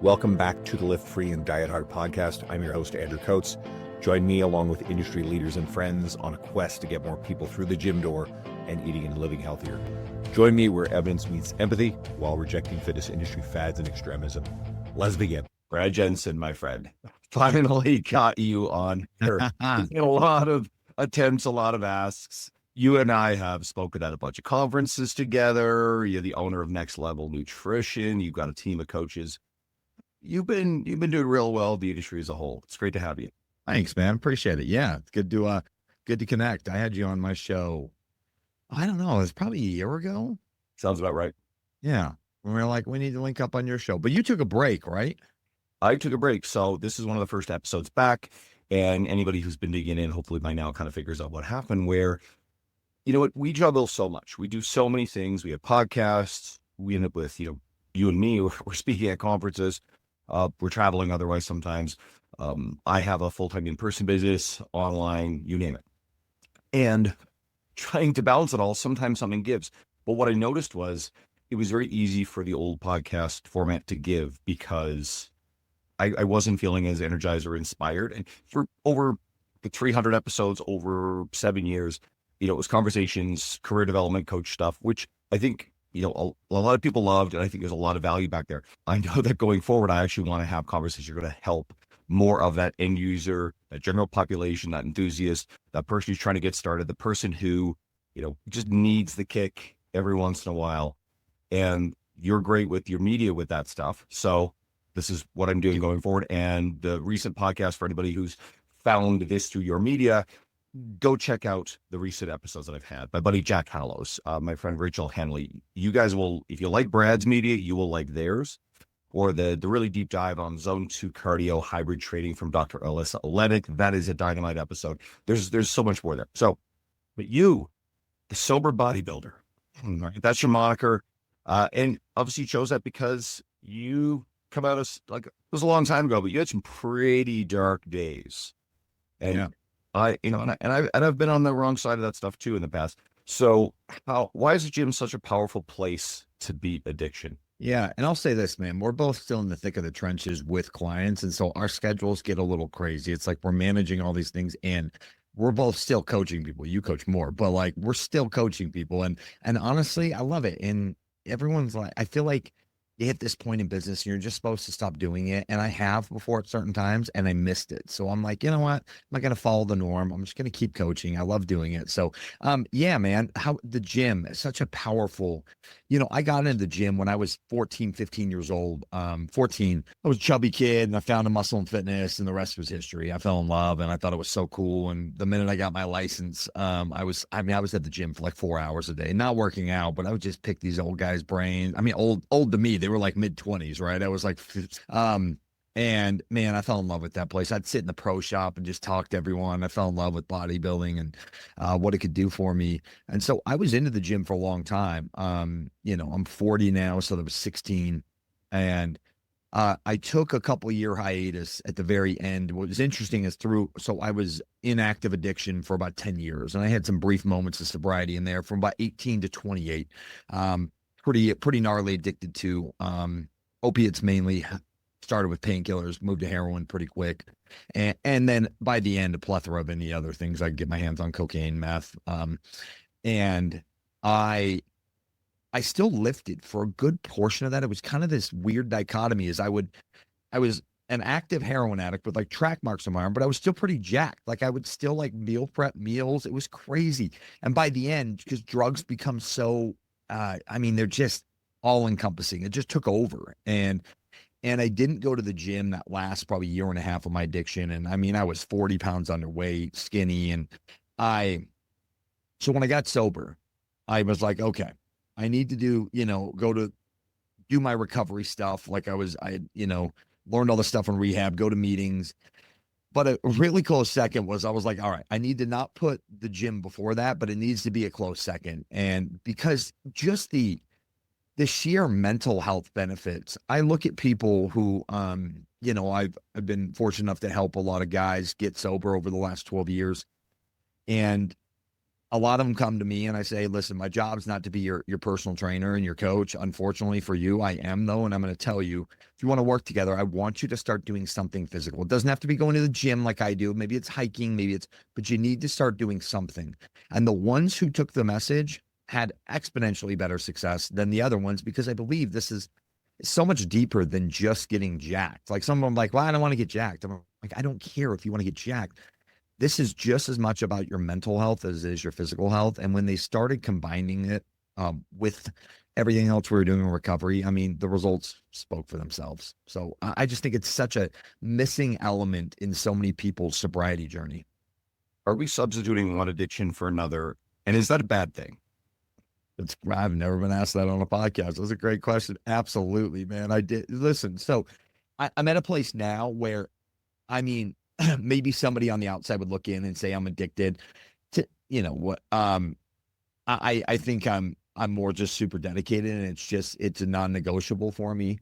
Welcome back to the Lift Free and Diet Hard podcast. I'm your host, Andrew Coates. Join me along with industry leaders and friends on a quest to get more people through the gym door and eating and living healthier. Join me where evidence meets empathy while rejecting fitness industry fads and extremism. Let's begin. Brad Jensen, my friend, finally got you on here. A lot of attempts, a lot of asks. You and I have spoken at a bunch of conferences together. You're the owner of Next Level Nutrition. You've got a team of coaches. You've been doing real well, the industry as a whole. It's great to have you. Thanks, man. Appreciate it. Yeah, it's good to connect. I had you on my show. I don't know. It was probably a year ago. Sounds about right. Yeah. We were like, we need to link up on your show. But you took a break, right? I took a break. So this is one of the first episodes back. And anybody who's been digging in, hopefully by now kind of figures out what happened, where, you know what, we juggle so much. We do so many things. We have podcasts. We end up with, you and me, we're speaking at conferences. We're traveling otherwise sometimes. I have a full-time in-person business, online, you name it. And trying to balance it all, sometimes something gives. But what I noticed was it was very easy for the old podcast format to give because I wasn't feeling as energized or inspired. And for over the 300 episodes, over 7 years, it was conversations, career development, coach stuff, which I think, a lot of people loved, and I think there's a lot of value back there. I know that going forward, I actually want to have conversations that are going to help more of that end user, that general population, that enthusiast, that person who's trying to get started, the person who, just needs the kick every once in a while. And you're great with your media with that stuff. So this is what I'm doing going forward. And the recent podcast, for anybody who's found this through your media, go check out the recent episodes that I've had. My buddy Jack Hallows, my friend Rachel Henley. You guys will, if you like Brad's media, you will like theirs. Or the really deep dive on Zone 2 cardio hybrid training from Dr. Alyssa Olenek. That is a dynamite episode. There's so much more there. So, but you, the Sober Bodybuilder, right? That's your moniker. And obviously you chose that because you come out as, like, it was a long time ago, but you had some pretty dark days. And yeah. I've been on the wrong side of that stuff too in the past. So why is the gym such a powerful place to beat addiction? Yeah. And I'll say this, man, we're both still in the thick of the trenches with clients. And so our schedules get a little crazy. It's like we're managing all these things and we're both still coaching people. You coach more, but like we're still coaching people. And honestly, I love it. And everyone's like, I feel like you hit this point in business and you're just supposed to stop doing it. And I have before at certain times and I missed it. So I'm like, you know what? I'm not going to follow the norm. I'm just going to keep coaching. I love doing it. So, yeah, man, how the gym is such a powerful, I got into the gym when I was 14, 15 years old. 14, I was a chubby kid and I found a muscle and fitness and the rest was history. I fell in love and I thought it was so cool. And the minute I got my license, I was at the gym for like 4 hours a day, not working out, but I would just pick these old guys' brains. I mean, old to me, they were like mid-20s, right? I was like, and man, I fell in love with that place. I'd sit in the pro shop and just talk to everyone. I fell in love with bodybuilding and what it could do for me. And so I was into the gym for a long time. I'm 40 now, so that was 16. And I took a couple year hiatus at the very end. What was interesting is so I was in active addiction for about 10 years. And I had some brief moments of sobriety in there from about 18 to 28. Pretty gnarly addicted to opiates mainly. Started with painkillers, moved to heroin pretty quick. And then by the end, a plethora of any other things. I could get my hands on cocaine, meth. And I still lifted for a good portion of that. It was kind of this weird dichotomy as I was an active heroin addict with like track marks on my arm, but I was still pretty jacked. Like I would still like meal prep meals. It was crazy. And by the end, because drugs become so, they're just all encompassing. It just took over. And I didn't go to the gym that last probably year and a half of my addiction. And I was 40 pounds underweight, skinny. And so when I got sober, I was like, okay, I need to do my recovery stuff. Like I learned all the stuff in rehab, go to meetings. But a really close second was I was like, all right, I need to not put the gym before that, but it needs to be a close second. And because just the sheer mental health benefits, I look at people who, I've been fortunate enough to help a lot of guys get sober over the last 12 years. And a lot of them come to me and I say, listen, my job's not to be your personal trainer and your coach. Unfortunately for you, I am though. And I'm going to tell you, if you want to work together, I want you to start doing something physical. It doesn't have to be going to the gym like I do. Maybe it's hiking, but you need to start doing something. And the ones who took the message had exponentially better success than the other ones, because I believe this is so much deeper than just getting jacked. Like some of them like, well, I don't want to get jacked. I'm like, I don't care if you want to get jacked. This is just as much about your mental health as it is your physical health. And when they started combining it with everything else we were doing in recovery, I mean, the results spoke for themselves. So I just think it's such a missing element in so many people's sobriety journey. Are we substituting one addiction for another? And is that a bad thing? I've never been asked that on a podcast. That's a great question. Absolutely, man. I did. Listen, so I'm at a place now where, I mean, maybe somebody on the outside would look in and say I'm addicted to, you know what? I think I'm more just super dedicated, and it's a non-negotiable for me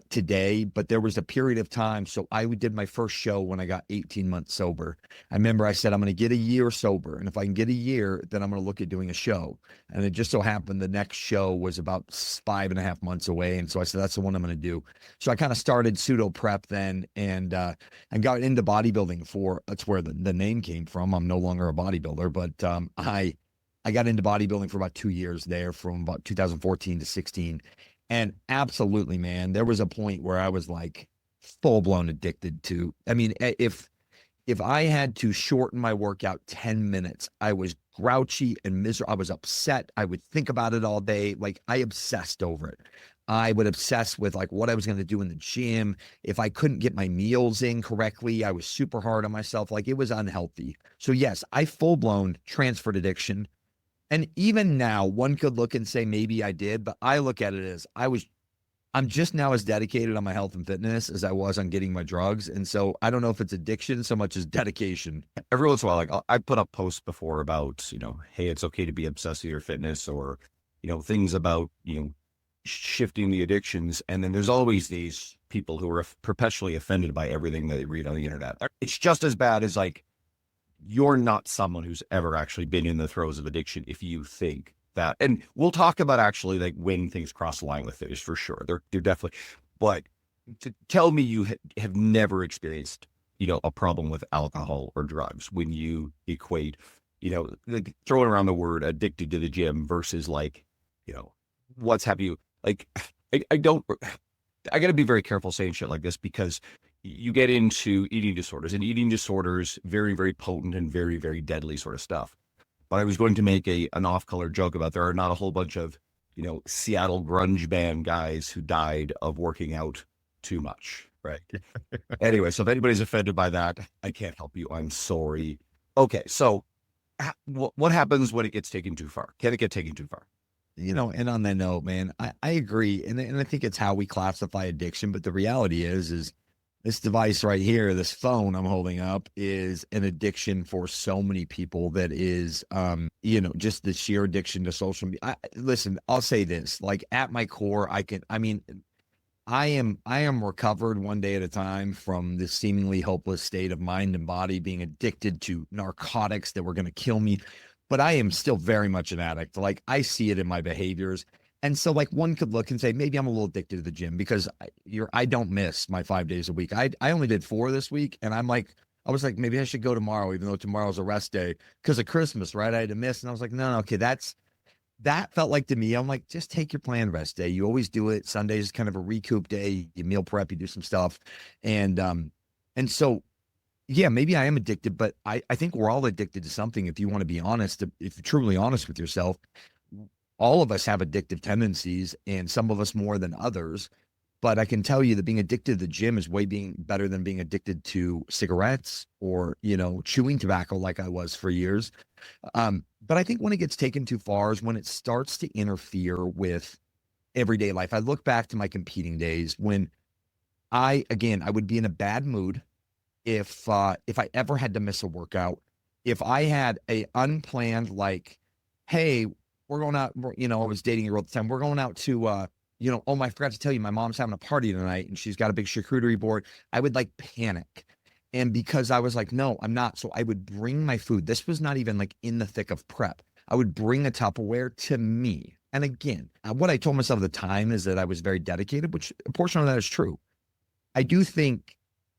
today. But there was a period of time. So I did my first show when I got 18 months sober. I remember I said, I'm going to get a year sober. And if I can get a year, then I'm going to look at doing a show. And it just so happened the next show was about 5.5 months away. And so I said, that's the one I'm going to do. So I kind of started pseudo prep then and got into bodybuilding that's where the name came from. I'm no longer a bodybuilder, but I got into bodybuilding for about 2 years there, from about 2014 to 16. And absolutely, man, there was a point where I was like full blown addicted to, I mean, if I had to shorten my workout 10 minutes, I was grouchy and miserable. I was upset. I would think about it all day. Like, I obsessed over it. I would obsess with like what I was going to do in the gym. If I couldn't get my meals in correctly, I was super hard on myself. Like, it was unhealthy. So yes, I full blown transferred addiction. And even now, one could look and say, maybe I did, but I look at it as I'm just now as dedicated on my health and fitness as I was on getting my drugs. And so I don't know if it's addiction so much as dedication. Every once in a while, like I put up posts before about, hey, it's okay to be obsessed with your fitness, or, things about, shifting the addictions. And then there's always these people who are perpetually offended by everything that they read on the internet. It's just as bad as like, you're not someone who's ever actually been in the throes of addiction if you think that. And we'll talk about actually like when things cross the line with it, is for sure. They're definitely, but to tell me you have never experienced, a problem with alcohol or drugs when you equate, like throwing around the word addicted to the gym versus like, what's have you, like, I got to be very careful saying shit like this, because you get into eating disorders, and eating disorders, very, very potent and very, very deadly sort of stuff. But I was going to make an off-color joke about there are not a whole bunch of, Seattle grunge band guys who died of working out too much. Right. Anyway, so if anybody's offended by that, I can't help you. I'm sorry. Okay. So what happens when it gets taken too far? Can it get taken too far? And on that note, man, I agree. And I think it's how we classify addiction. But the reality is this device right here, this phone I'm holding up, is an addiction for so many people. That is, just the sheer addiction to social media. Listen, I'll say this, like at my core, I am recovered one day at a time from this seemingly hopeless state of mind and body, being addicted to narcotics that were going to kill me. But I am still very much an addict. Like, I see it in my behaviors. And so like one could look and say, maybe I'm a little addicted to the gym, because I don't miss my 5 days a week. I only did 4 this week. And I was like, maybe I should go tomorrow, even though tomorrow's a rest day because of Christmas, right? I had to miss. And I was like, no, okay, that felt like to me, I'm like, just take your planned rest day. You always do it. Sunday is kind of a recoup day. You meal prep, you do some stuff. And so, yeah, maybe I am addicted, but I think we're all addicted to something. If you want to be honest, if you're truly honest with yourself, all of us have addictive tendencies, and some of us more than others. But I can tell you that being addicted to the gym is being better than being addicted to cigarettes or, chewing tobacco like I was for years. But I think when it gets taken too far is when it starts to interfere with everyday life. I look back to my competing days when I would be in a bad mood if I ever had to miss a workout. If I had a unplanned, like, hey, we're going out, I was dating a girl at the time. We're going out to, oh, I forgot to tell you, my mom's having a party tonight and she's got a big charcuterie board. I would like panic. And because I was like, no, I'm not. So I would bring my food. This was not even like in the thick of prep. I would bring a Tupperware to me. And again, what I told myself at the time is that I was very dedicated, which a portion of that is true. I do think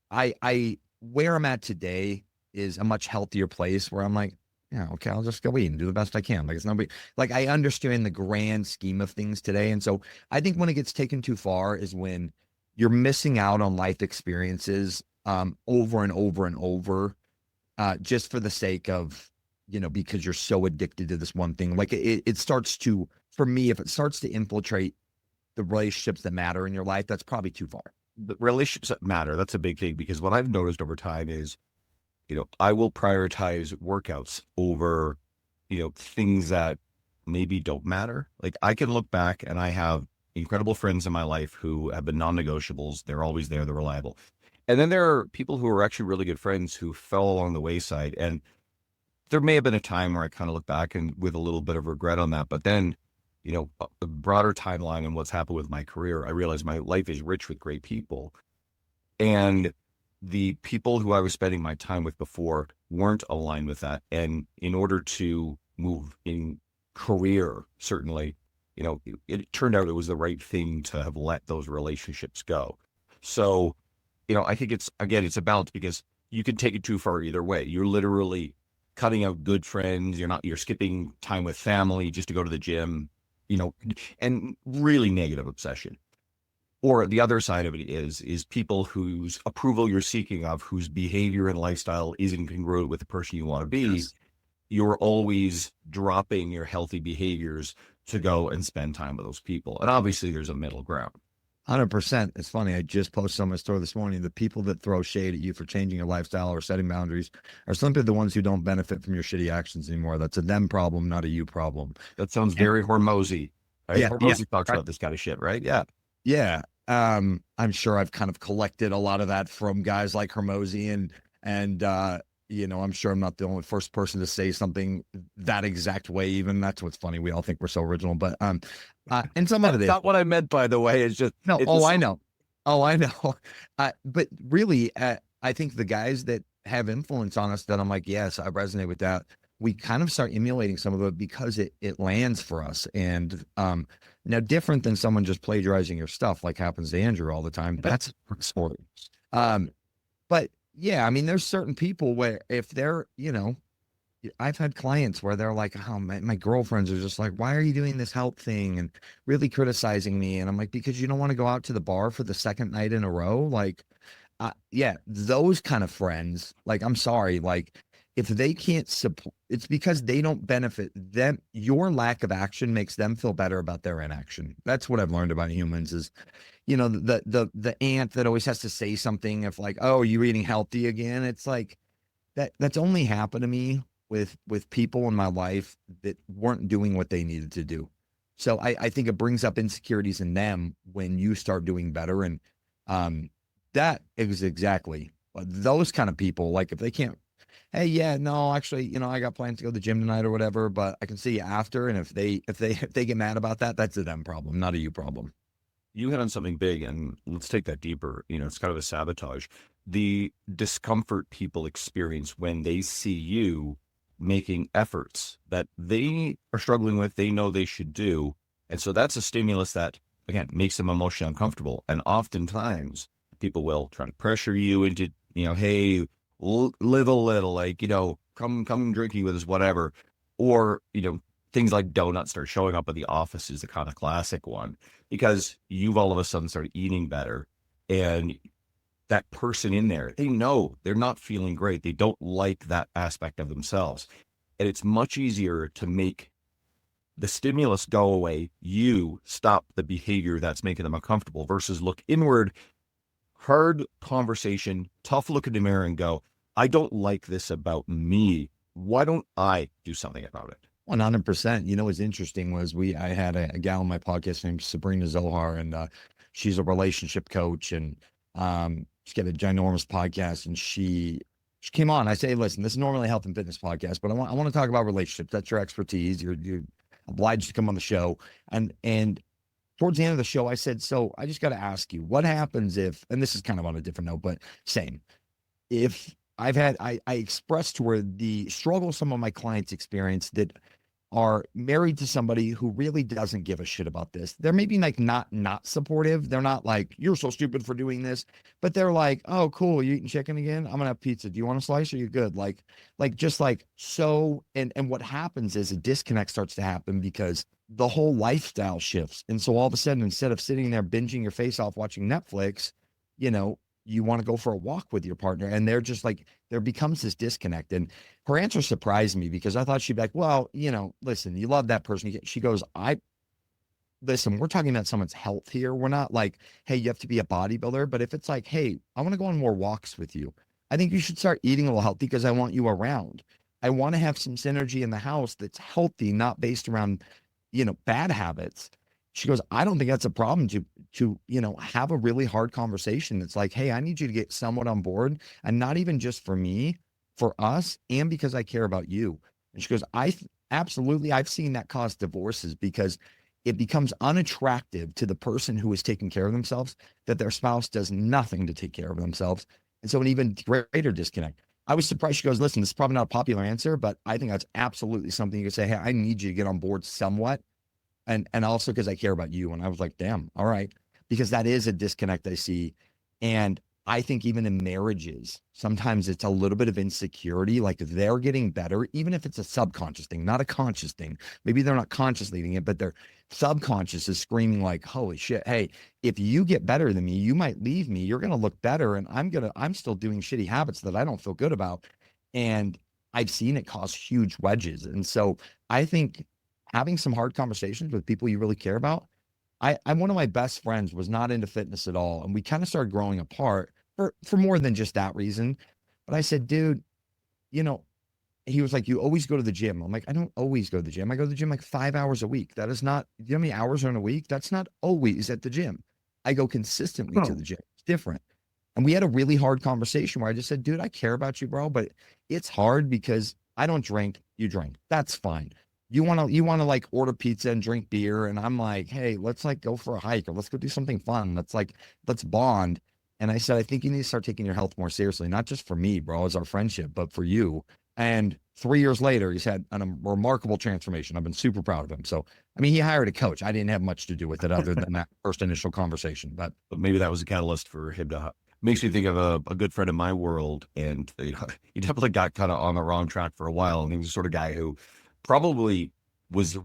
I where I'm at today is a much healthier place where I'm like, yeah, okay, I'll just go eat and do the best I can. Like it's nobody, like I understand the grand scheme of things today. And so I think when it gets taken too far is when you're missing out on life experiences over and over and over, just for the sake of, because you're so addicted to this one thing. Like it starts to, for me, if it starts to infiltrate the relationships that matter in your life, that's probably too far. The relationships that matter, that's a big thing, because what I've noticed over time is, I will prioritize workouts over, things that maybe don't matter. Like I can look back and I have incredible friends in my life who have been non-negotiables. They're always there. They're reliable. And then there are people who are actually really good friends who fell along the wayside. And there may have been a time where I kind of look back and with a little bit of regret on that. But then, the broader timeline and what's happened with my career, I realized my life is rich with great people. And the people who I was spending my time with before weren't aligned with that. And in order to move in career, certainly, it turned out it was the right thing to have let those relationships go. So, I think it's a balance, because you can take it too far either way. You're literally cutting out good friends. You're skipping time with family just to go to the gym, and really negative obsession. Or the other side of it is people whose approval you're seeking of, whose behavior and lifestyle isn't congruent with the person you want to be. Yes. You're always dropping your healthy behaviors to go and spend time with those people. And obviously there's a middle ground. 100%. It's funny. I just posted on my story this morning. The people that throw shade at you for changing your lifestyle or setting boundaries are simply the ones who don't benefit from your shitty actions anymore. That's a them problem, not a you problem. That sounds very Hormozy. Right? Yeah. Hormozy talks about this kind of shit, right? Yeah. Yeah. I'm sure I've kind of collected a lot of that from guys like Hormozy and I'm sure I'm not the only first person to say something that exact way. Even that's what's funny. We all think we're so original, but and some of it is not what I meant, by the way. It's just no. I know. But really, I think the guys that have influence on us that I'm like, yes, I resonate with that. We kind of start emulating some of it because it lands for us. And now, different than someone just plagiarizing your stuff, like happens to Andrew all the time. That's sport. But yeah, I mean, there's certain people where if they're, I've had clients where they're like, oh, my girlfriends are just like, why are you doing this health thing? And really criticizing me. And I'm like, because you don't want to go out to the bar for the second night in a row. Like, yeah, those kind of friends, like, I'm sorry, like, if they can't support, it's because they don't benefit them. Your lack of action makes them feel better about their inaction. That's what I've learned about humans is, the aunt that always has to say something if like, oh, are you eating healthy again? It's like that's only happened to me with people in my life that weren't doing what they needed to do. So I think it brings up insecurities in them when you start doing better. And that is exactly those kind of people. Like if they can't, hey, yeah, no, actually, I got plans to go to the gym tonight or whatever, but I can see you after. And if they get mad about that, that's a them problem, not a you problem. You hit on something big, and let's take that deeper. It's kind of a sabotage. The discomfort people experience when they see you making efforts that they are struggling with, they know they should do. And so that's a stimulus that, again, makes them emotionally uncomfortable. And oftentimes people will try to pressure you into, hey, live a little, like, come drinking with us, whatever. Or, things like donuts start showing up at the office is the kind of classic one, because you've all of a sudden started eating better. And that person in there, they know they're not feeling great. They don't like that aspect of themselves. And it's much easier to make the stimulus go away. You stop the behavior that's making them uncomfortable versus look inward, hard conversation, tough look in the mirror and go, I don't like this about me. Why don't I do something about it? 100%. What's interesting was I had a gal on my podcast named Sabrina Zohar, and she's a relationship coach, and she's got a ginormous podcast, and she came on. I say, listen, this is normally a health and fitness podcast, but I want to talk about relationships. That's your expertise. You're obliged to come on the show. And towards the end of the show, I said, so I just got to ask you, what happens if, and this is kind of on a different note, but same, if I expressed to her the struggle some of my clients experience that are married to somebody who really doesn't give a shit about this. They're maybe like not supportive. They're not like, you're so stupid for doing this, but they're like, oh, cool, you eating chicken again? I'm gonna have pizza. Do you want a slice? Are you good? Like just like so. And what happens is a disconnect starts to happen because the whole lifestyle shifts. And so all of a sudden, instead of sitting there binging your face off watching Netflix, you know, you want to go for a walk with your partner. And they're just like, there becomes this disconnect. And her answer surprised me because I thought she'd be like, well, you know, listen, you love that person. She goes, listen, we're talking about someone's health here. We're not like, hey, you have to be a bodybuilder. But if it's like, hey, I want to go on more walks with you, I think you should start eating a little healthy because I want you around. I want to have some synergy in the house that's healthy, not based around, you know, bad habits. She goes, I don't think that's a problem to, you know, have a really hard conversation. It's like, hey, I need you to get somewhat on board, and not even just for me, for us, and because I care about you. And she goes, absolutely, I've seen that cause divorces because it becomes unattractive to the person who is taking care of themselves that their spouse does nothing to take care of themselves. And so an even greater disconnect. I was surprised. She goes, listen, this is probably not a popular answer, but I think that's absolutely something you could say, hey, I need you to get on board somewhat. And also because I care about you. And I was like, damn, all right. Because that is a disconnect I see. And I think even in marriages, sometimes it's a little bit of insecurity. Like they're getting better, even if it's a subconscious thing, not a conscious thing. Maybe they're not consciously doing it, but their subconscious is screaming like, holy shit, hey, if you get better than me, you might leave me. You're going to look better. And I'm still doing shitty habits that I don't feel good about. And I've seen it cause huge wedges. And so I think having some hard conversations with people you really care about. I'm one of my best friends was not into fitness at all. And we kind of started growing apart for more than just that reason. But I said, dude, you know, he was like, you always go to the gym. I'm like, I don't always go to the gym. I go to the gym like 5 hours a week. That is not, you know how many hours are in a week? That's not always at the gym. I go consistently to the gym. It's different. And we had a really hard conversation where I just said, dude, I care about you, bro, but it's hard because I don't drink, you drink. That's fine. You want to like order pizza and drink beer. And I'm like, hey, let's like go for a hike or let's go do something fun. Let's bond. And I said, I think you need to start taking your health more seriously, not just for me, bro, as our friendship, but for you. And 3 years later, he's had a remarkable transformation. I've been super proud of him. So, I mean, he hired a coach. I didn't have much to do with it other than that first initial conversation. But maybe that was a catalyst for him to makes me think of a good friend in my world. And you know, he definitely got kind of on the wrong track for a while. And he was the sort of guy who probably was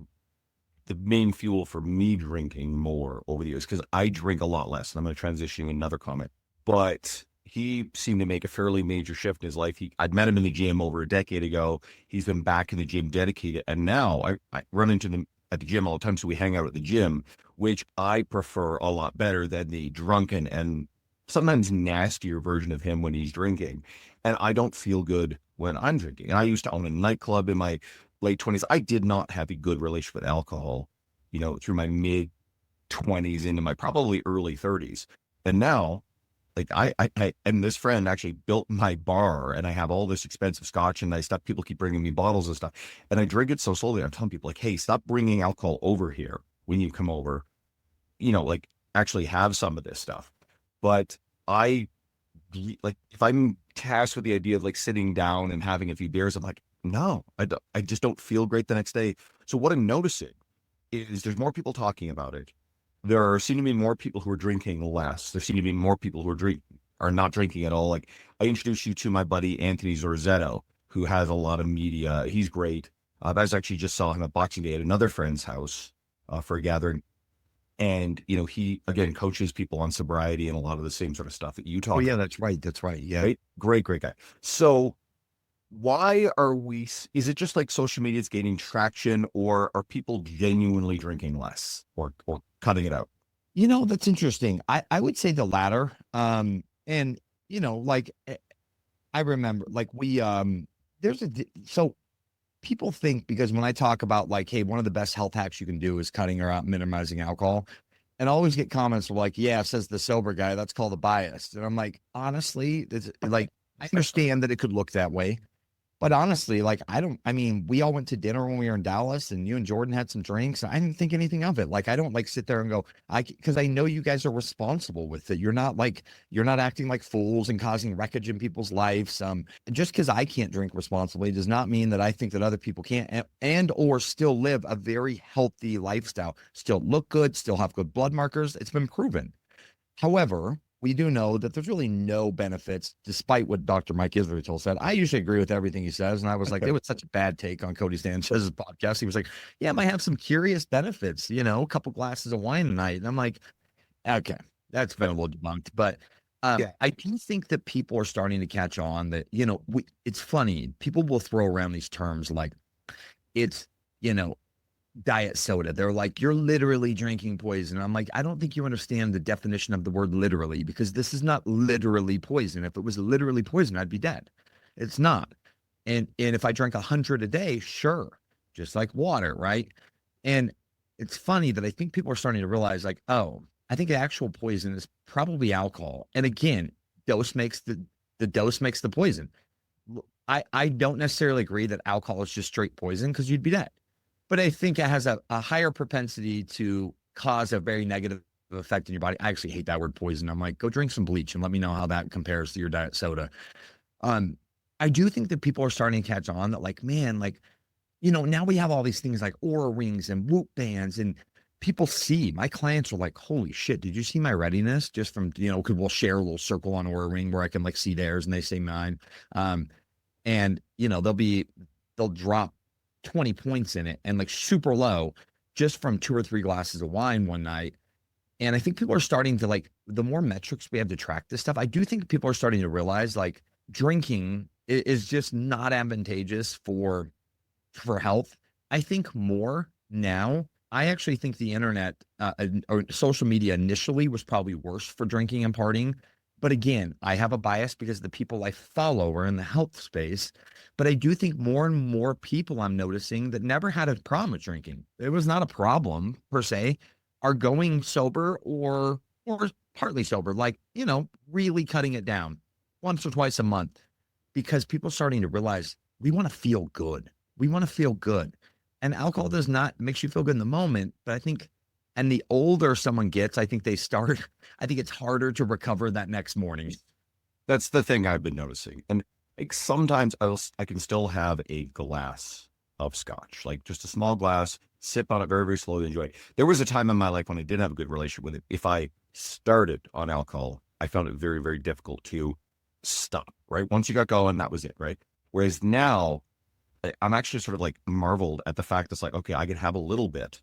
the main fuel for me drinking more over the years, because I drink a lot less. And I'm going to transition to another comment. But he seemed to make a fairly major shift in his life. I'd met him in the gym over a decade ago. He's been back in the gym dedicated. And now I run into him at the gym all the time. So we hang out at the gym, which I prefer a lot better than the drunken and sometimes nastier version of him when he's drinking. And I don't feel good when I'm drinking. And I used to own a nightclub in my late 20s. I did not have a good relationship with alcohol, you know, through my mid 20s into my probably early 30s. And now, like I and this friend actually built my bar, and I have all this expensive scotch and nice stuff. People keep bringing me bottles and stuff, and I drink it so slowly. I'm telling people like, hey, stop bringing alcohol over here when you come over, you know, like actually have some of this stuff. But like, if I'm tasked with the idea of like sitting down and having a few beers, I'm like, no, I just don't feel great the next day. So what I'm noticing is there's more people talking about it. There seem to be more people who are drinking less. There seem to be more people who are not drinking at all. Like I introduced you to my buddy Anthony Zorzetto, who has a lot of media. He's great. I was actually just saw him at Boxing Day at another friend's house for a gathering. And, you know, he, again, coaches people on sobriety and a lot of the same sort of stuff that you talk about. oh yeah, that's right. That's right. Yeah. Right? Great guy. So why is it just like social media is gaining traction, or are people genuinely drinking less or cutting it out? You know, that's interesting. I would say the latter. And you know, like I remember like so people think, because when I talk about like, hey, one of the best health hacks you can do is cutting or out minimizing alcohol. And I always get comments like, yeah, says the sober guy, that's called a bias. And I'm like, honestly, it's like, I understand that it could look that way. But honestly, like, I mean, we all went to dinner when we were in Dallas and you and Jordan had some drinks. I didn't think anything of it. Like, I don't like sit there and go, because I know you guys are responsible with it. You're not acting like fools and causing wreckage in people's lives. Just because I can't drink responsibly does not mean that I think that other people can't and or still live a very healthy lifestyle, still look good, still have good blood markers. It's been proven. However, we do know that there's really no benefits, despite what Dr. Mike Israel said. I usually agree with everything he says. And I was like, it was such a bad take on Cody Sanchez's podcast. He was like, yeah, it might have some curious benefits, a couple glasses of wine a night. And I'm like, okay, that's been a little debunked. But Yeah. I do think that people are starting to catch on that, it's funny. People will throw around these terms like it's, diet soda. They're like, you're literally drinking poison. I'm like, I don't think you understand the definition of the word literally, because this is not literally poison. If it was literally poison, I'd be dead. It's not. And if I drank 100 a day, sure, just like water, right? And it's funny that I think people are starting to realize, like, oh, I think actual poison is probably alcohol. And again, dose makes the dose makes the poison. I don't necessarily agree that alcohol is just straight poison, because you'd be dead. But I think it has a higher propensity to cause a very negative effect in your body. I actually hate that word poison. I'm like, go drink some bleach and let me know how that compares to your diet soda. I do think that people are starting to catch on that, like, man, like, now we have all these things like Aura rings and Whoop bands, and people see my clients are like, holy shit, did you see my readiness? Just from, because we'll share a little circle on Aura ring where I can like see theirs and they say mine. And they'll drop 20 points in it and like super low just from 2 or 3 glasses of wine one night. And I think people are starting to, like, the more metrics we have to track this stuff, I do think people are starting to realize like drinking is just not advantageous for health. I think more now. I actually think the internet or social media initially was probably worse for drinking and partying. But again, I have a bias because the people I follow are in the health space. But I do think more and more people I'm noticing that never had a problem with drinking, it was not a problem per se, are going sober or partly sober, like, really cutting it down once or twice a month, because people are starting to realize we want to feel good. We want to feel good. And alcohol does not makes you feel good in the moment. But I think, and the older someone gets, I think it's harder to recover that next morning. That's the thing I've been noticing. And like sometimes I can still have a glass of scotch, like just a small glass, sip on it very, very slowly, enjoy it. There was a time in my life when I didn't have a good relationship with it. If I started on alcohol, I found it very, very difficult to stop, right? Once you got going, that was it, right? Whereas now I'm actually sort of like marveled at the fact that's like, okay, I can have a little bit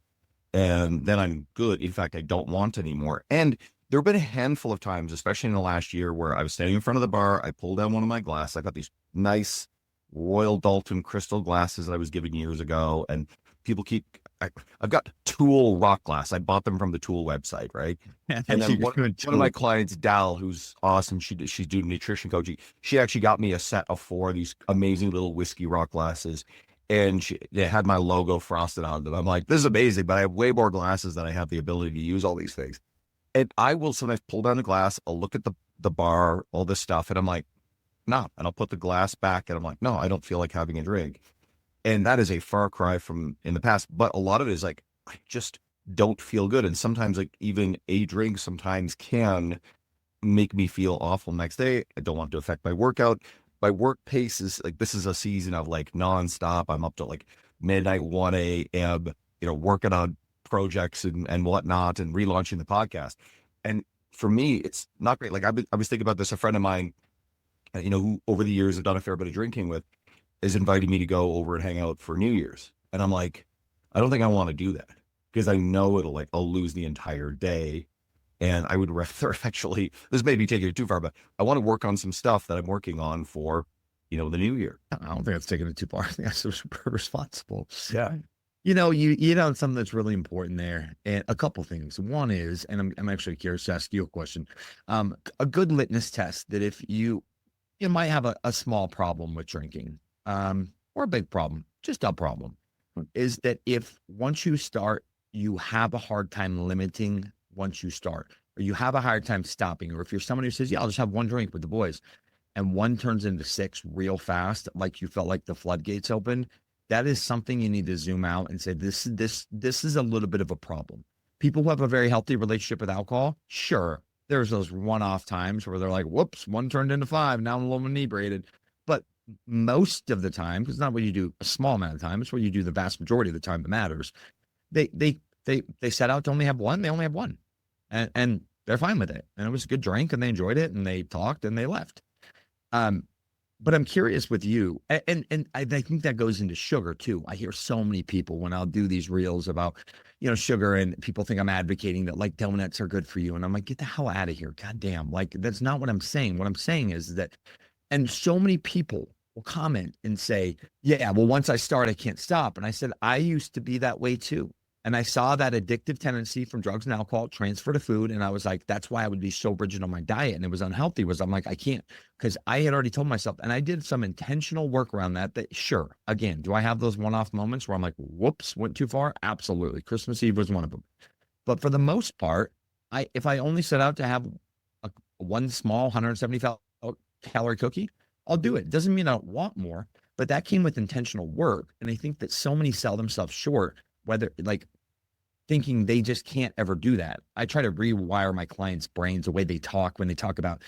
and then I'm good. In fact, I don't want anymore. And there have been a handful of times, especially in the last year, where I was standing in front of the bar. I pulled down one of my glasses. I got these nice Royal Dalton crystal glasses that I was given years ago. And people I've got Tool rock glass. I bought them from the Tool website, right? And then one of my clients, Dal, who's awesome, she's doing nutrition coaching. She actually got me a set of 4 of these amazing little whiskey rock glasses. And they had my logo frosted on them. I'm like, this is amazing, but I have way more glasses than I have the ability to use all these things. And I will sometimes pull down the glass. I'll look at the bar, all this stuff, and I'm like, no. And I'll put the glass back, and I'm like, no, I don't feel like having a drink. And that is a far cry from in the past. But a lot of it is like, I just don't feel good. And sometimes like even a drink sometimes can make me feel awful next day. I don't want to affect my workout. My work pace is like, this is a season of like nonstop. I'm up to like midnight, 1 a.m., working on projects and whatnot and relaunching the podcast. And for me, it's not great. Like I was thinking about this, a friend of mine, who over the years I've done a fair bit of drinking with, is inviting me to go over and hang out for New Year's. And I'm like, I don't think I want to do that, because I know I'll lose the entire day. And I would rather actually, this may be taking it too far, but I want to work on some stuff that I'm working on for, the new year. I don't think that's taking it too far. I think that's super responsible. Yeah. You something that's really important there, and a couple things. One is, and I'm actually curious to ask you a question. A good litmus test that if you might have a small problem with drinking, or a big problem, just a problem, is that if once you start, you have a hard time limiting once you start, or you have a hard time stopping, or if you're someone who says, yeah, I'll just have one drink with the boys. and one turns into six real fast, like you felt like the floodgates opened, that is something you need to zoom out and say, this is a little bit of a problem. People who have a very healthy relationship with alcohol, sure, there's those one-off times where they're like, whoops, one turned into five, now I'm a little inebriated. But most of the time, because it's not what you do a small amount of time, it's what you do the vast majority of the time that matters. They set out to only have one, they only have one. And they're fine with it. And it was a good drink and they enjoyed it and they talked and they left. But I'm curious with you, and I think that goes into sugar too. I hear so many people when I'll do these reels about, sugar, and people think I'm advocating that like donuts are good for you. And I'm like, get the hell out of here. God damn. Like, that's not what I'm saying. What I'm saying is that, and so many people will comment and say, yeah, well, once I start, I can't stop. And I said, I used to be that way too. And I saw that addictive tendency from drugs and alcohol transfer to food. And I was like, that's why I would be so rigid on my diet. And it was unhealthy, I'm like, I can't, because I had already told myself, and I did some intentional work around that sure, again, do I have those one-off moments where I'm like, whoops, went too far? Absolutely. Christmas Eve was one of them. But for the most part, if I only set out to have one small 170 calorie cookie, I'll do it. Doesn't mean I don't want more, but that came with intentional work. And I think that so many sell themselves short, whether like thinking they just can't ever do that. I try to rewire my clients' brains, the way they talk when they talk about,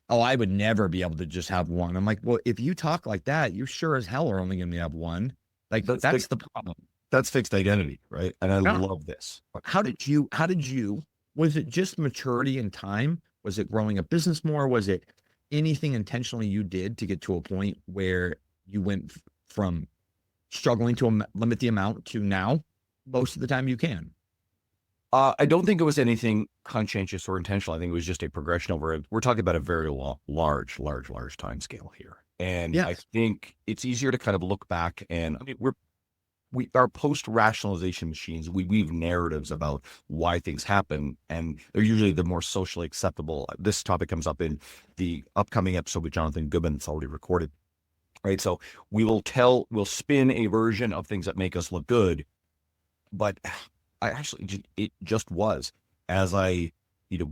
oh, I would never be able to just have one. I'm like, well, if you talk like that, you sure as hell are only going to have one. Like that's the problem. That's fixed identity, right? And I love this. How did you, was it just maturity and time? Was it growing a business more? Was it anything intentionally you did to get to a point where you went from struggling to limit the amount to now most of the time you can? I don't think it was anything conscientious or intentional. I think it was just a progression over. We're talking about a very large time scale here. And I think it's easier to kind of look back, and I mean, we are post-rationalization machines. We weave narratives about why things happen, and they're usually the more socially acceptable. This topic comes up in the upcoming episode with Jonathan Goodman that's already recorded, right? So we'll spin a version of things that make us look good, but it just was, as I,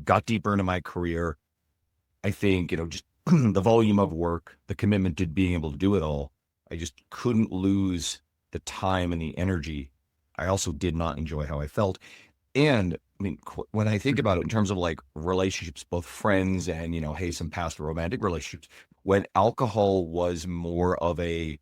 got deeper into my career, I think, just the volume of work, the commitment to being able to do it all, I just couldn't lose the time and the energy. I also did not enjoy how I felt. And I mean, when I think about it in terms of like relationships, both friends and, hey, some past romantic relationships, when alcohol was more of a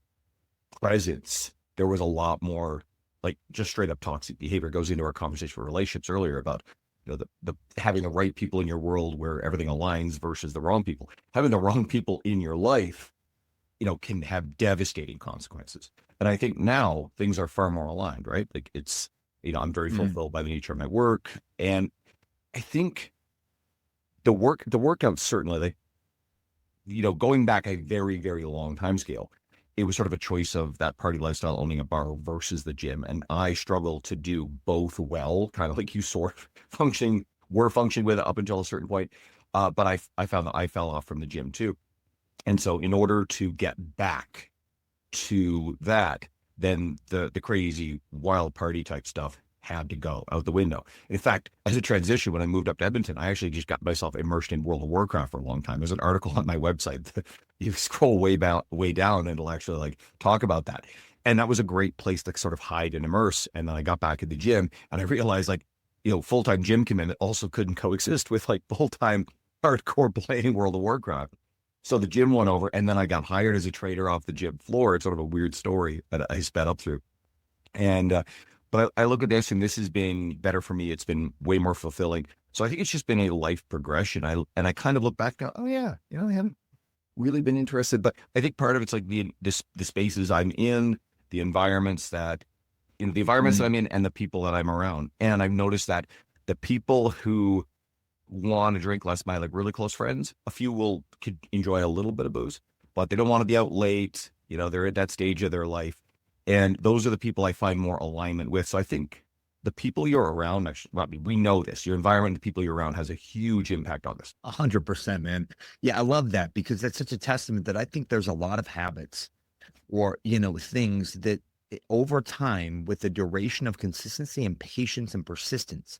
presence, there was a lot more like just straight up toxic behavior. Goes into our conversation for relationships earlier about, the having the right people in your world where everything aligns versus the wrong people. Having the wrong people in your life, can have devastating consequences. And I think now things are far more aligned, right? Like it's, I'm very fulfilled by the nature of my work. And I think the workout certainly, going back a very, very long time scale, it was sort of a choice of that party lifestyle, owning a bar versus the gym. And I struggle to do both well, kind of like you were functioning with it up until a certain point. But I found that I fell off from the gym too. And so in order to get back to that, then the crazy wild party type stuff had to go out the window. In fact, as a transition, when I moved up to Edmonton, I actually just got myself immersed in World of Warcraft for a long time. There's an article on my website that you scroll way down and it'll actually like talk about that. And that was a great place to sort of hide and immerse. And then I got back at the gym and I realized like, full-time gym commitment also couldn't coexist with like full-time hardcore playing World of Warcraft. So the gym went over, and then I got hired as a trader off the gym floor. It's sort of a weird story that I sped up through. And, but I look at this, and this has been better for me. It's been way more fulfilling. So I think it's just been a life progression. I kind of look back now, oh yeah, I haven't really been interested, but I think part of it's like the spaces I'm in, the environments that, that I'm in and the people that I'm around. And I've noticed that the people who want to drink less, my like really close friends, a few could enjoy a little bit of booze, but they don't want to be out late. They're at that stage of their life. And those are the people I find more alignment with. So I think the people you're around, we know this, your environment, the people you're around has a huge impact on this. 100%, man. Yeah, I love that because that's such a testament that I think there's a lot of habits or, things that over time with the duration of consistency and patience and persistence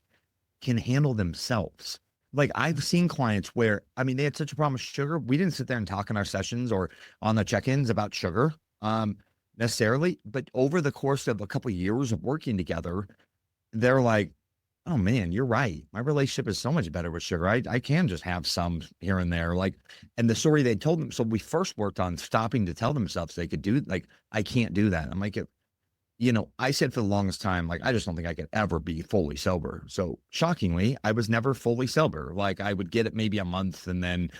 can handle themselves. like I've seen clients where, I mean, they had such a problem with sugar. We didn't sit there and talk in our sessions or on the check-ins about sugar, necessarily, but over the course of a couple of years of working together, they're like, oh man, you're right. My relationship is so much better with sugar. I can just have some here and there. Like, and the story they told them. So we first worked on stopping to tell themselves they could do, like, I can't do that. I'm like, I said for the longest time, like, I just don't think I could ever be fully sober. So shockingly, I was never fully sober. Like I would get it maybe a month and then,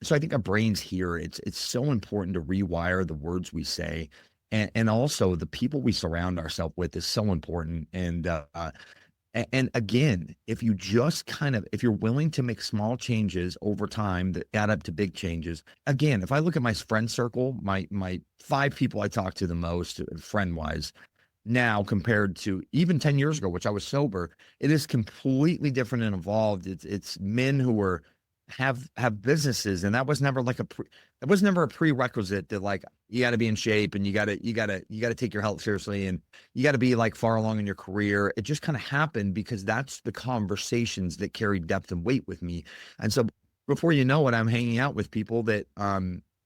so I think our brains here, it's so important to rewire the words we say. And also the people we surround ourselves with is so important. And again, if you just if you're willing to make small changes over time that add up to big changes, again, if I look at my friend circle, my 5 people I talk to the most, friend wise, now compared to even 10 years ago, which I was sober, it is completely different and evolved. It's men who were have businesses, and that was never like that was never a prerequisite that like you got to be in shape and you got to take your health seriously and you got to be like far along in your career. It just kind of happened because that's the conversations that carry depth and weight with me. And so before you know it, I'm hanging out with people that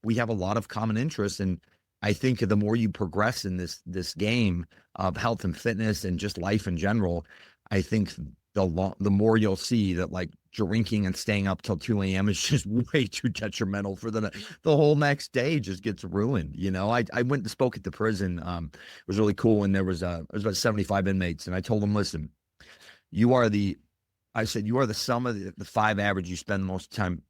we have a lot of common interests. And I think the more you progress in this game of health and fitness and just life in general, I think the more you'll see that like drinking and staying up till 2 a.m. is just way too detrimental for the whole next day just gets ruined. I went and spoke at the prison. It was really cool. And there was about 75 inmates. And I told them, listen, I said, you are the sum of the 5 average you spend the most time,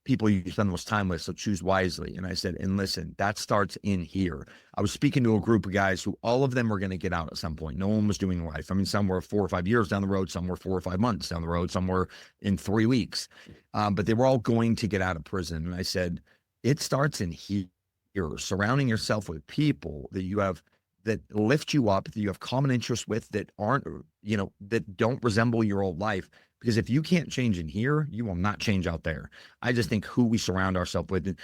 people you spend the most time with. So choose wisely. And I said, and listen, that starts in here. I was speaking to a group of guys who all of them were going to get out at some point. No one was doing life. I mean, some were 4 or 5 years down the road. Some were 4 or 5 months down the road. Some were in 3 weeks. But they were all going to get out of prison. And I said, it starts in here, surrounding yourself with people that you have that lift you up, that you have common interests with, that aren't, that don't resemble your old life. Because if you can't change in here, you will not change out there. I just think who we surround ourselves with. And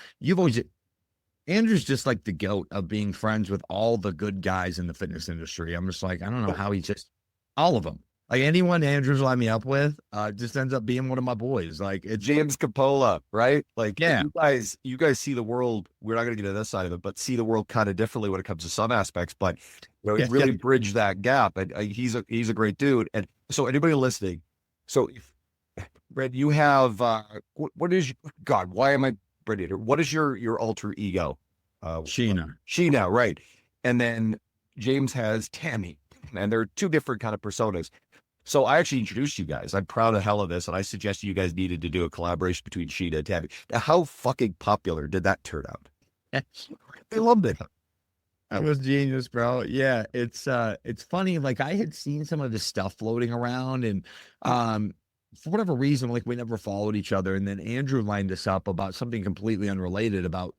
Andrew's just like the goat of being friends with all the good guys in the fitness industry. I'm just like, I don't know how all of them. Like anyone Andrew's lined me up with, just ends up being one of my boys. Like it's James Capola, right? Like, yeah, you guys see the world. We're not going to get to this side of it, but see the world kind of differently when it comes to some aspects. But really bridge that gap. And he's a great dude. And so anybody listening, so Brad, you have what is God? Why am I Brad? What is your alter ego? Sheena, right? And then James has Tammy, and they're 2 different kind of personas. So I actually introduced you guys. I'm proud of hell of this, and I suggested you guys needed to do a collaboration between Sheena and Tammy. Now, how fucking popular did that turn out? They loved it. That was genius, bro. Yeah, it's funny. Like I had seen some of this stuff floating around, and for whatever reason, like we never followed each other. And then Andrew lined us up about something completely unrelated about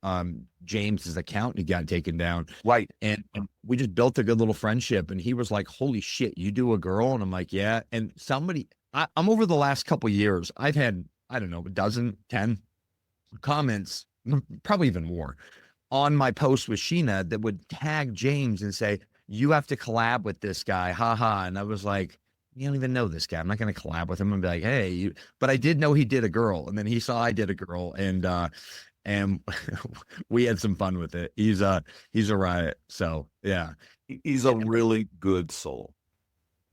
James's account he got taken down. Right. And we just built a good little friendship. And he was like, holy shit, you do a girl? And I'm like, yeah. And I'm over the last couple of years, I've had, I don't know, a dozen, 10 comments, probably even more, on my post with Sheena that would tag James and say, you have to collab with this guy. Ha ha. And I was like, you don't even know this guy. I'm not going to collab with him and be like, hey, but I did know he did a girl. And then he saw I did a girl, and we had some fun with it. He's a riot. So yeah, he's a really good soul.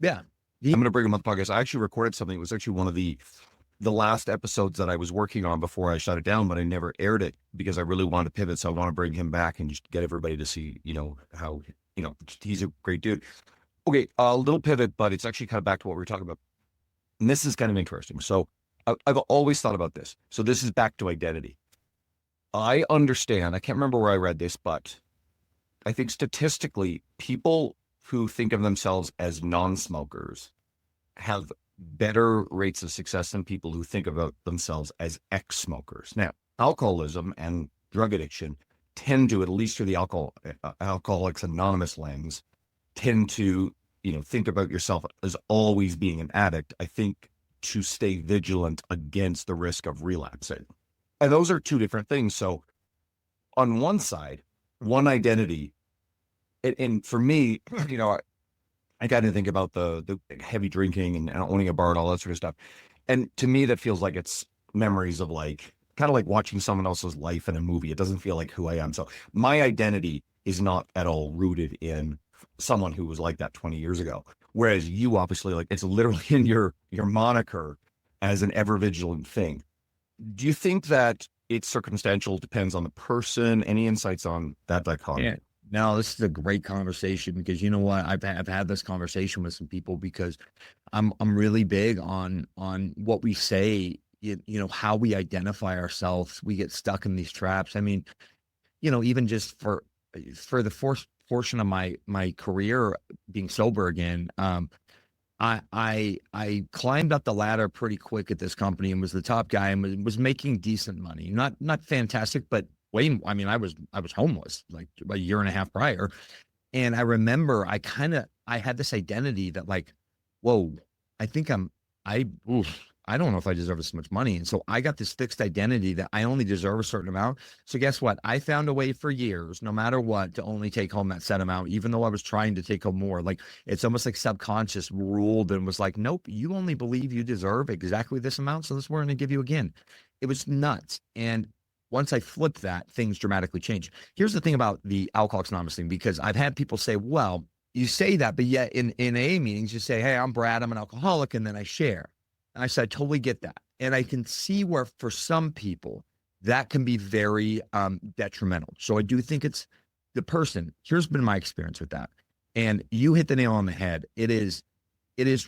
Yeah. I'm going to bring him on the podcast. I actually recorded something. It was actually one of the last episodes that I was working on before I shut it down, but I never aired it because I really wanted to pivot. So I want to bring him back and just get everybody to see, how, he's a great dude. Okay, a little pivot, but it's actually kind of back to what we were talking about. And this is kind of interesting. So I've always thought about this. So this is back to identity. I understand. I can't remember where I read this, but I think statistically, people who think of themselves as non-smokers have better rates of success than people who think about themselves as ex-smokers. Now, alcoholism and drug addiction tend to, at least through the Alcoholics Anonymous lens, tend to, think about yourself as always being an addict, I think, to stay vigilant against the risk of relapsing. And those are 2 different things. So on one side, one identity, and for me, I got to think about the heavy drinking and owning a bar and all that sort of stuff. And to me, that feels like it's memories of like, kind of like watching someone else's life in a movie. It doesn't feel like who I am. So my identity is not at all rooted in someone who was like that 20 years ago. Whereas you obviously, like, it's literally in your moniker as an ever vigilant thing. Do you think that it's circumstantial, depends on the person? Any insights on that Yeah. dichotomy? No, this is a great conversation because you know what? I've had this conversation with some people because I'm really big on what we say, you know, how we identify ourselves. We get stuck in these traps. I mean, you know, even just for the first portion of my career being sober again, I climbed up the ladder pretty quick at this company and was the top guy and was making decent money. Not fantastic, but way. I mean, I was homeless like a year and a half prior, and I remember I had this identity that like, whoa, I think I don't know if I deserve this much money. And so I got this fixed identity that I only deserve a certain amount. So guess what? I found a way for years, no matter what, to only take home that set amount, even though I was trying to take home more. Like it's almost like subconscious ruled and was like, nope, you only believe you deserve exactly this amount. So this we're going to give you again. It was nuts. And once I flipped that, things dramatically changed. Here's the thing about the Alcoholics Anonymous thing, because I've had people say, well, you say that, but yet in AA meetings, you say, hey, I'm Brad, I'm an alcoholic, and then I share. And I said, I totally get that. And I can see where for some people that can be very detrimental. So I do think it's the person. Here's been my experience with that. And you hit the nail on the head. It is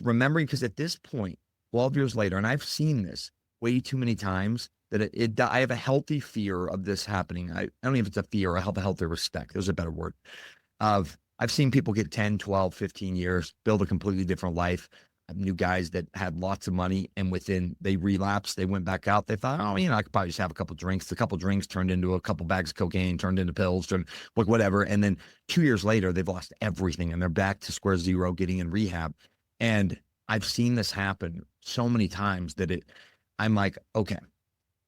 remembering, because at this point, 12 years later, and I've seen this way too many times, that I have a healthy fear of this happening. I don't know if it's a fear, I have a healthy respect. There's a better word of, I've seen people get 10, 12, 15 years, build a completely different life. I knew guys that had lots of money and within they relapsed, they went back out. They thought, oh, you know, I could probably just have a couple drinks. A couple drinks turned into a couple bags of cocaine, turned into pills, turned like whatever. And then 2 years later, they've lost everything and they're back to square zero, getting in rehab. And I've seen this happen so many times that I'm like, okay,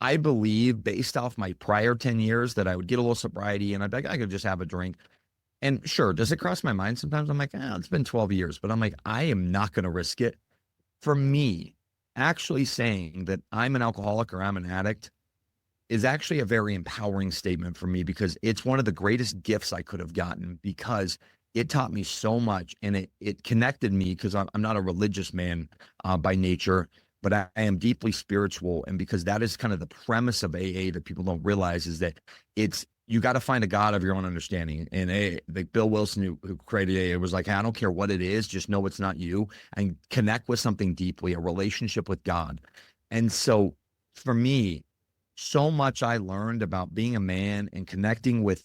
I believe based off my prior 10 years that I would get a little sobriety and I'd be like, I could just have a drink. And sure, does it cross my mind sometimes? I'm like, it's been 12 years, but I'm like, I am not going to risk it. For me, actually saying that I'm an alcoholic or I'm an addict is actually a very empowering statement for me, because it's one of the greatest gifts I could have gotten, because it taught me so much and it connected me, because I'm not a religious man by nature, but I am deeply spiritual. And because that is kind of the premise of AA that people don't realize, is that you got to find a God of your own understanding. And like Bill Wilson, who created AA, was like, I don't care what it is, just know it's not you, and connect with something deeply, a relationship with God. And so for me, so much I learned about being a man and connecting with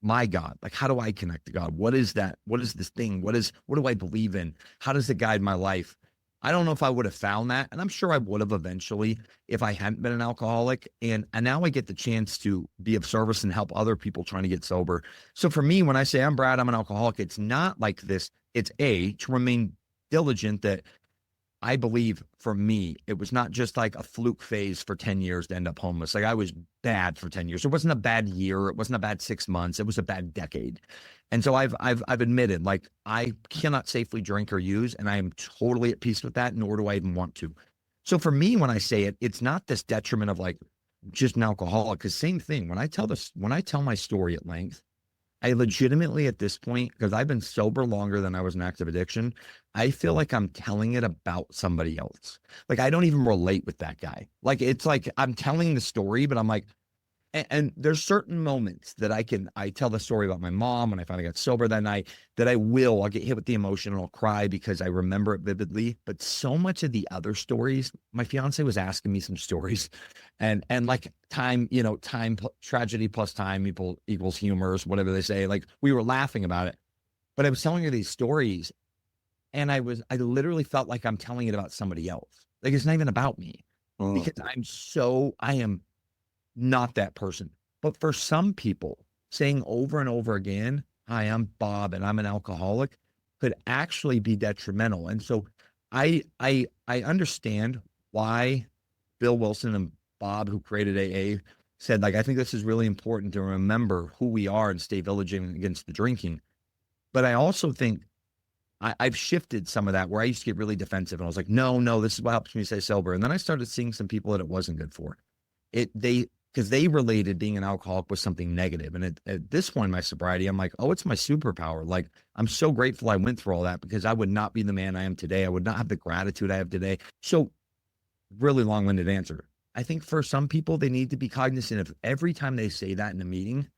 my God. Like, how do I connect to God? What is that? What is this thing? What do I believe in? How does it guide my life? I don't know if I would have found that. And I'm sure I would have eventually if I hadn't been an alcoholic. And now I get the chance to be of service and help other people trying to get sober. So for me, when I say I'm Brad, I'm an alcoholic, it's not like this. It's to remain diligent, that I believe for me, it was not just like a fluke phase for 10 years to end up homeless. Like I was bad for 10 years. It wasn't a bad year. It wasn't a bad 6 months. It was a bad decade. And so I've admitted, like, I cannot safely drink or use, and I am totally at peace with that, nor do I even want to. So for me, when I say it, it's not this detriment of like just an alcoholic. Because same thing, when I tell my story at length, I legitimately at this point, because I've been sober longer than I was in active addiction, I feel like I'm telling it about somebody else. Like I don't even relate with that guy. Like it's like I'm telling the story, but I'm like, and there's certain moments that I tell the story about my mom when I finally got sober that night, that I'll get hit with the emotion and I'll cry because I remember it vividly. But so much of the other stories, my fiance was asking me some stories, and like time, tragedy plus time equals humor, whatever they say. Like we were laughing about it, but I was telling her these stories, and I literally felt like I'm telling it about somebody else. Like it's not even about me, because I am not that person. But for some people, saying over and over again, hi, I'm Bob and I'm an alcoholic, could actually be detrimental. And so I understand why Bill Wilson and Bob, who created AA, said, like, I think this is really important to remember who we are and stay vigilant against the drinking. But I also think I've shifted some of that where I used to get really defensive and I was like, no, this is what helps me stay sober. And then I started seeing some people that it wasn't good for. Because they related being an alcoholic with something negative. And at this point in my sobriety, I'm like, oh, it's my superpower. Like, I'm so grateful I went through all that, because I would not be the man I am today. I would not have the gratitude I have today. So, really long-winded answer. I think for some people, they need to be cognizant of every time they say that in a meeting,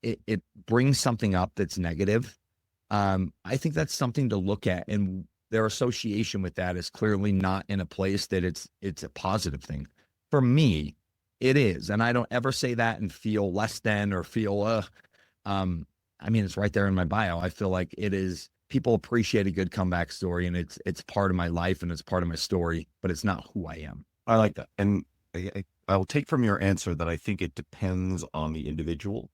it brings something up that's negative. I think that's something to look at, and their association with that is clearly not in a place that it's a positive thing. For me, it is, and I don't ever say that and feel less than or feel I mean, it's right there in my bio. I feel like it is. People appreciate a good comeback story, and it's part of my life and it's part of my story, but it's not who I am. I like that. And I'll take from your answer that I think it depends on the individual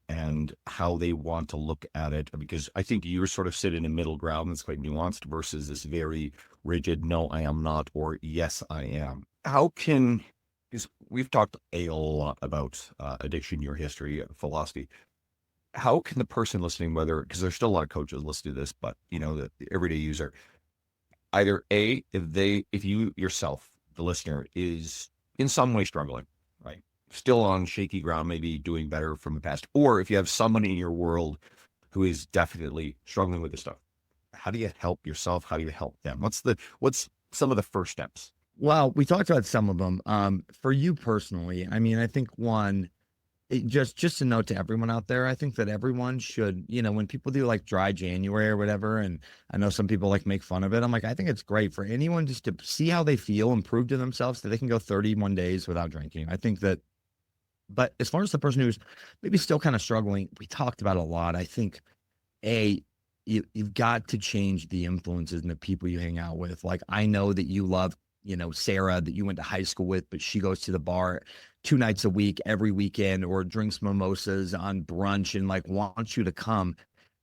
and how they want to look at it, because I think you're sort of sit in a middle ground that's quite nuanced versus this very rigid, no, I am not, or yes, I am. Because we've talked a lot about addiction, your history, philosophy. How can the person listening, because there's still a lot of coaches listening to this, but the everyday user, either if you yourself, the listener, is in some way struggling, right? Still on shaky ground, maybe doing better from the past, or if you have someone in your world who is definitely struggling with this stuff, how do you help yourself? How do you help them? What's some of the first steps? Well, we talked about some of them. For you personally, I mean, I think one, just a note to everyone out there. I think that everyone should, when people do like dry January or whatever, and I know some people like make fun of it. I'm like, I think it's great for anyone just to see how they feel and prove to themselves that they can go 31 days without drinking. I think that, but as far as the person who's maybe still kind of struggling, we talked about it a lot. I think you've got to change the influences and the people you hang out with. Like, I know that you love, Sarah that you went to high school with, but she goes to the bar 2 nights a week, every weekend, or drinks mimosas on brunch and like wants you to come.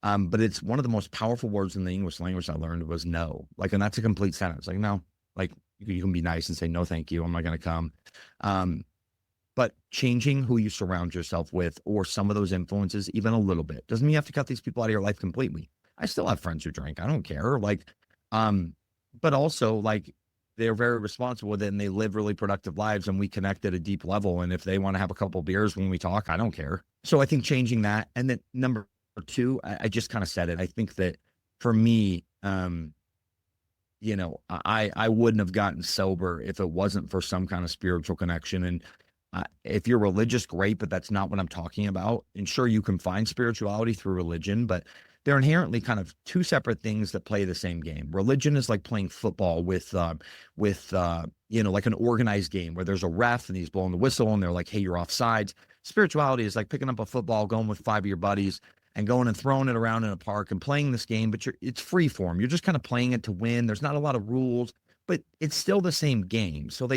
But it's one of the most powerful words in the English language I learned was no. Like, and that's a complete sentence. Like, no, like you can be nice and say, no, thank you, I'm not going to come. But changing who you surround yourself with, or some of those influences, even a little bit, doesn't mean you have to cut these people out of your life completely. I still have friends who drink. I don't care. Like, but also like, they're very responsible with it and they live really productive lives, and we connect at a deep level. And if they want to have a couple of beers when we talk, I don't care. So I think changing that. And then number 2, I just kind of said it. I think that for me, I wouldn't have gotten sober if it wasn't for some kind of spiritual connection. And if you're religious, great, but that's not what I'm talking about. And sure, you can find spirituality through religion, but they're inherently kind of 2 separate things that play the same game. Religion is like playing football with like an organized game where there's a ref and he's blowing the whistle and they're like, hey, you're offsides. Spirituality is like picking up a football, going with 5 of your buddies and going and throwing it around in a park and playing this game, but it's free form. You're just kind of playing it to win. There's not a lot of rules, but it's still the same game. So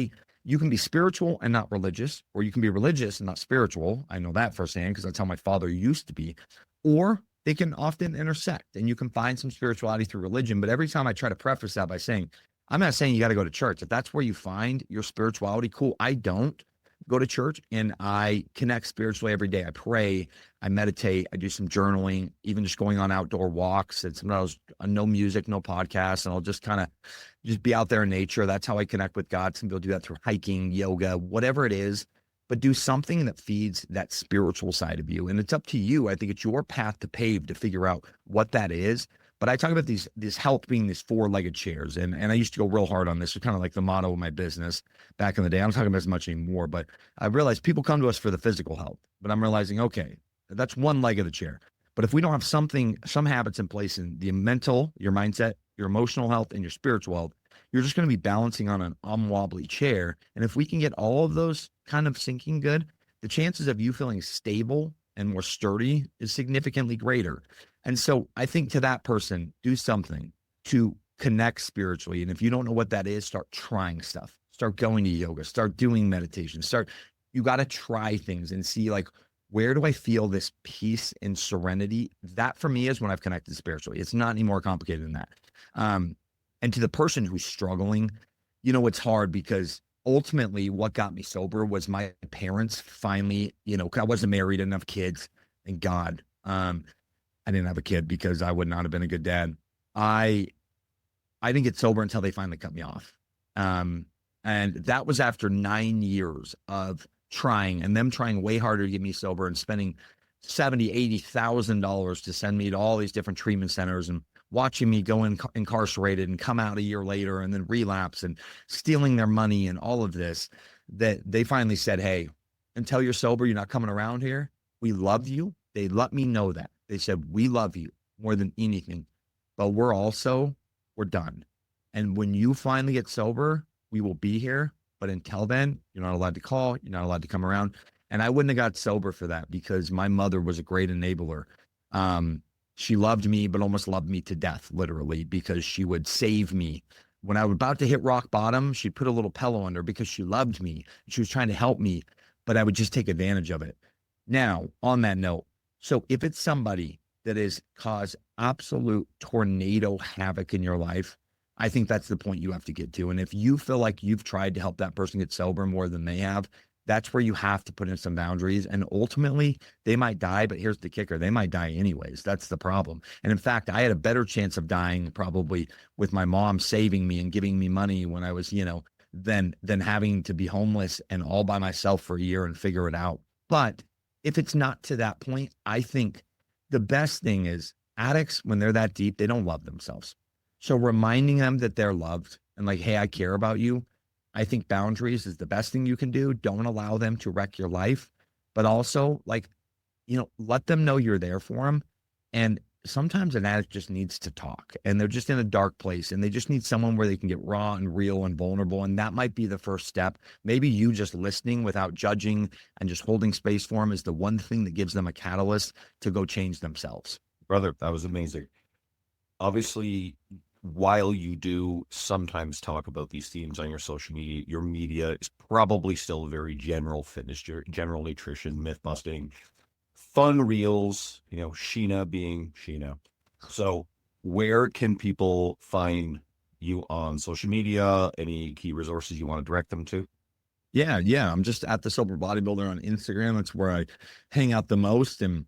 you can be spiritual and not religious, or you can be religious and not spiritual. I know that firsthand because that's how my father used to be. Or they can often intersect, and you can find some spirituality through religion. But every time I try to preface that by saying, I'm not saying you got to go to church. If that's where you find your spirituality, cool. I don't go to church, and I connect spiritually every day. I pray, I meditate, I do some journaling, even just going on outdoor walks. And sometimes no music, no podcasts, and I'll just kind of just be out there in nature. That's how I connect with God. Some people do that through hiking, yoga, whatever it is. But do something that feeds that spiritual side of you. And it's up to you. I think it's your path to pave to figure out what that is. But I talk about this help being these 4-legged chairs. And I used to go real hard on this. It's kind of like the motto of my business back in the day. I'm not talking about as much anymore, but I realized people come to us for the physical health. But I'm realizing, okay, that's one leg of the chair. But if we don't have some habits in place in the mental, your mindset, your emotional health, and your spiritual health, you're just going to be balancing on an unwobbly chair. And if we can get all of those kind of sinking good, the chances of you feeling stable and more sturdy is significantly greater. And so I think to that person, do something to connect spiritually. And if you don't know what that is, start trying stuff. Start going to yoga, start doing meditation, you got to try things and see like, where do I feel this peace and serenity? That for me is when I've connected spiritually. It's not any more complicated than that. And to the person who's struggling, it's hard because ultimately what got me sober was my parents finally, I wasn't married, didn't have kids, thank God. I didn't have a kid because I would not have been a good dad. I didn't get sober until they finally cut me off. And that was after 9 years of trying and them trying way harder to get me sober and spending $70,000-$80,000 to send me to all these different treatment centers and watching me go incarcerated and come out a year later and then relapse and stealing their money and all of this, that they finally said, hey, until you're sober, you're not coming around here. We love you. They let me know that. They said, we love you more than anything, but we're done. And when you finally get sober, we will be here. But until then, you're not allowed to call. You're not allowed to come around. And I wouldn't have got sober for that because my mother was a great enabler. She loved me, but almost loved me to death, literally, because she would save me. When I was about to hit rock bottom, she'd put a little pillow under because she loved me. She was trying to help me, but I would just take advantage of it. Now, on that note, so if it's somebody that has caused absolute tornado havoc in your life, I think that's the point you have to get to. And if you feel like you've tried to help that person get sober more than they have, that's where you have to put in some boundaries. And ultimately, they might die, but here's the kicker. They might die anyways. That's the problem. And in fact, I had a better chance of dying probably with my mom saving me and giving me money when I was, than having to be homeless and all by myself for a year and figure it out. But if it's not to that point, I think the best thing is addicts, when they're that deep, they don't love themselves. So reminding them that they're loved and like, hey, I care about you. I think boundaries is the best thing you can do. Don't allow them to wreck your life, but also let them know you're there for them. And sometimes an addict just needs to talk and they're just in a dark place and they just need someone where they can get raw and real and vulnerable. And that might be the first step. Maybe you just listening without judging and just holding space for them is the one thing that gives them a catalyst to go change themselves. Brother, that was amazing. Obviously, while you do sometimes talk about these themes on your media is probably still very general fitness, general nutrition, myth busting, fun reels, Sheena being Sheena. So where can people find you on social media? Any key resources you want to direct them to? Yeah. I'm just at the Sober Bodybuilder on Instagram. That's where I hang out the most. And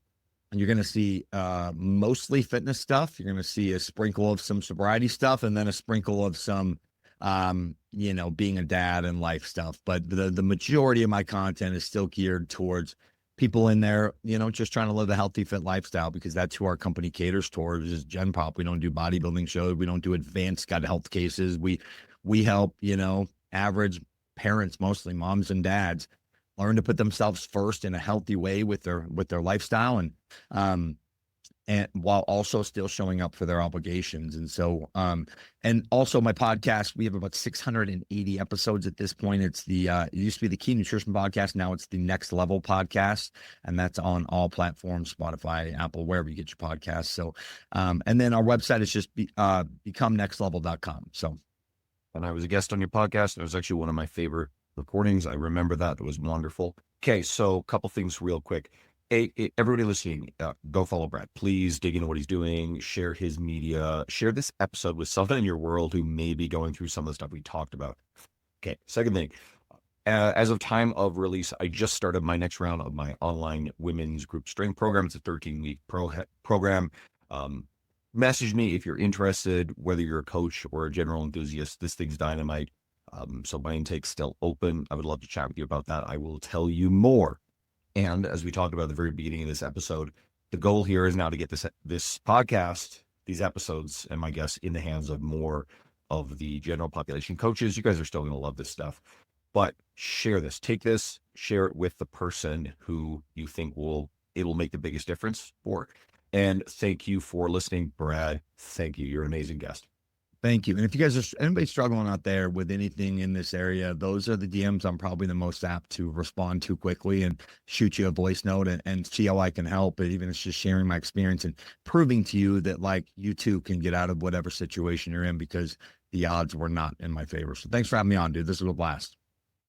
you're going to see mostly fitness stuff. You're going to see a sprinkle of some sobriety stuff and then a sprinkle of some, being a dad and life stuff. But the majority of my content is still geared towards people in there, just trying to live a healthy, fit lifestyle, because that's who our company caters towards is Gen Pop. We don't do bodybuilding shows. We don't do advanced gut health cases. We help, average parents, mostly moms and dads, learn to put themselves first in a healthy way with their lifestyle and while also still showing up for their obligations. And so, and also my podcast, we have about 680 episodes at this point. It's it used to be the Key Nutrition Podcast. Now it's the Next Level Podcast. And that's on all platforms, Spotify, Apple, wherever you get your podcasts. So, and then our website is just becomenextlevel.com. So. And I was a guest on your podcast. It was actually one of my favorite recordings. I remember that. It was wonderful. Okay. So a couple things real quick. Everybody listening, go follow Brad. Please dig into what he's doing, share his media, share this episode with someone in your world who may be going through some of the stuff we talked about. Okay. Second thing, as of time of release, I just started my next round of my online women's group strength program. It's a 13-week program. Message me if you're interested, whether you're a coach or a general enthusiast. This thing's dynamite. So my intake's still open. I would love to chat with you about that. I will tell you more. And as we talked about at the very beginning of this episode, the goal here is now to get this podcast, these episodes, and my guests in the hands of more of the general population coaches. You guys are still going to love this stuff, but share this, take this, share it with the person who you think it'll make the biggest difference for. And thank you for listening, Brad. Thank you. You're an amazing guest. Thank you. And if you guys are anybody struggling out there with anything in this area, those are the DMs I'm probably the most apt to respond to quickly and shoot you a voice note and see how I can help. Even if it's just sharing my experience and proving to you that you too can get out of whatever situation you're in, because the odds were not in my favor. So thanks for having me on, dude. This was a blast.